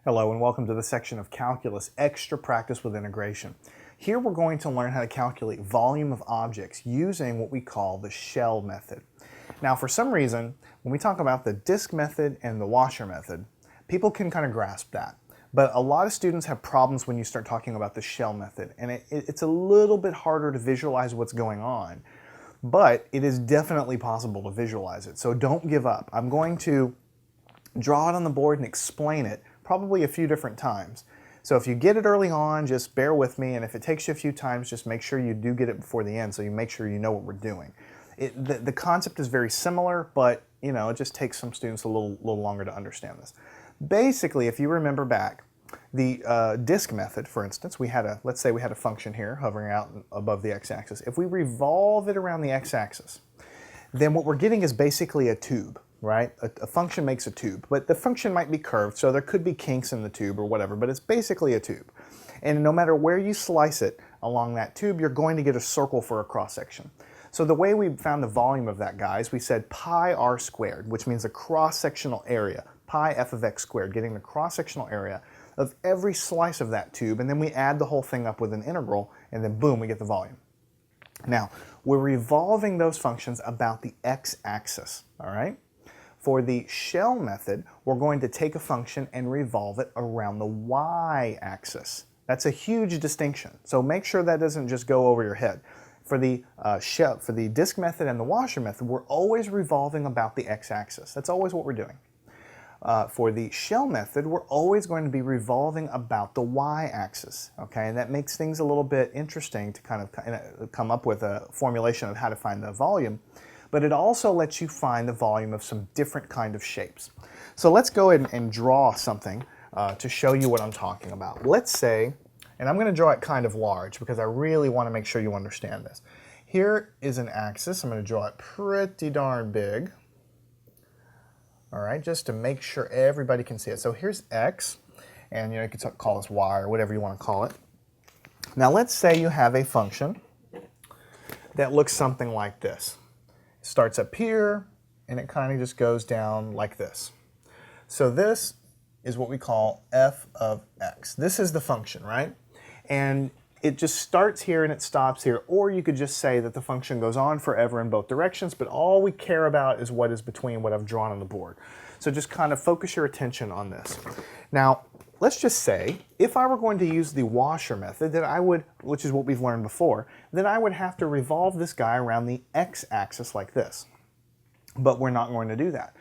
Hello and welcome to the section of Calculus Extra Practice with Integration. Here we're going to learn how to calculate volume of objects using what we call the shell method. Now for some reason, when we talk about the disk method and the washer method, people can kind of grasp that. But a lot of students have problems when you start talking about the shell method, and it's a little bit harder to visualize what's going on. But it is definitely possible to visualize it, so don't give up. I'm going to draw it on the board and explain it probably a few different times. So if you get it early on, just bear with me, and if it takes you a few times, just make sure you do get it before the end so you make sure you know what we're doing. The concept is very similar, but it just takes some students a little longer to understand this. Basically, if you remember back, the disk method, for instance, let's say we had a function here hovering out above the x-axis. If we revolve it around the x-axis, then what we're getting is basically a tube, right? A function makes a tube, but the function might be curved, so there could be kinks in the tube or whatever, but it's basically a tube. And no matter where you slice it along that tube, you're going to get a circle for a cross-section. So the way we found the volume of that, guys, we said pi r squared, which means the cross-sectional area, pi f of x squared, getting the cross-sectional area of every slice of that tube, and then we add the whole thing up with an integral, and then boom, we get the volume. Now, we're revolving those functions about the x-axis, all right? For the shell method, we're going to take a function and revolve it around the y-axis. That's a huge distinction, so make sure that doesn't just go over your head. For the disk method and the washer method, we're always revolving about the x-axis. That's always what we're doing. For the shell method, we're always going to be revolving about the y-axis, okay? And that makes things a little bit interesting to kind of come up with a formulation of how to find the volume, but it also lets you find the volume of some different kind of shapes. So let's go ahead and draw something to show you what I'm talking about. Let's say, and I'm going to draw it kind of large because I really want to make sure you understand this. Here is an axis. I'm going to draw it pretty darn big. All right, just to make sure everybody can see it. So here's x, and you could call this y or whatever you want to call it. Now let's say you have a function that looks something like this. It starts up here, and it kind of just goes down like this. So this is what we call f of x. This is the function, right? And it just starts here and it stops here, or you could just say that the function goes on forever in both directions, but all we care about is what is between what I've drawn on the board. So just kind of focus your attention on this. Now, let's just say, if I were going to use the washer method, then I would, which is what we've learned before, then I would have to revolve this guy around the x-axis like this. But we're not going to do that.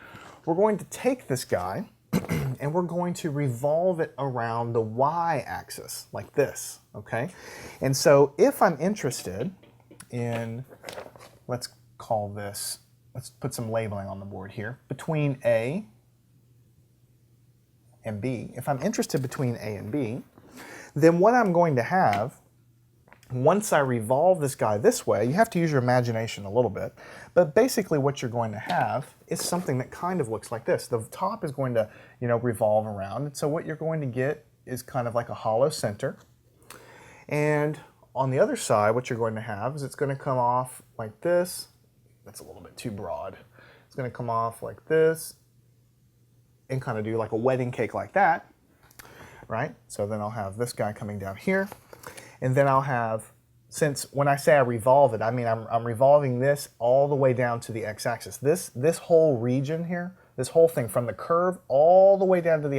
We're going to take this guy, and we're going to revolve it around the y-axis like this, okay? And so if I'm interested in, let's call this, let's put some labeling on the board here, between A and B, if I'm interested between A and B, then what I'm going to have, once I revolve this guy this way, you have to use your imagination a little bit, but basically what you're going to have is something that kind of looks like this. The top is going to, revolve around, and so what you're going to get is kind of like a hollow center. And on the other side, what you're going to have is it's going to come off like this. That's a little bit too broad. It's going to come off like this and kind of do like a wedding cake like that, right? So then I'll have this guy coming down here. And then I'll have, since when I say I revolve it, I mean I'm revolving this all the way down to the x-axis. This whole region here, this whole thing from the curve all the way down to the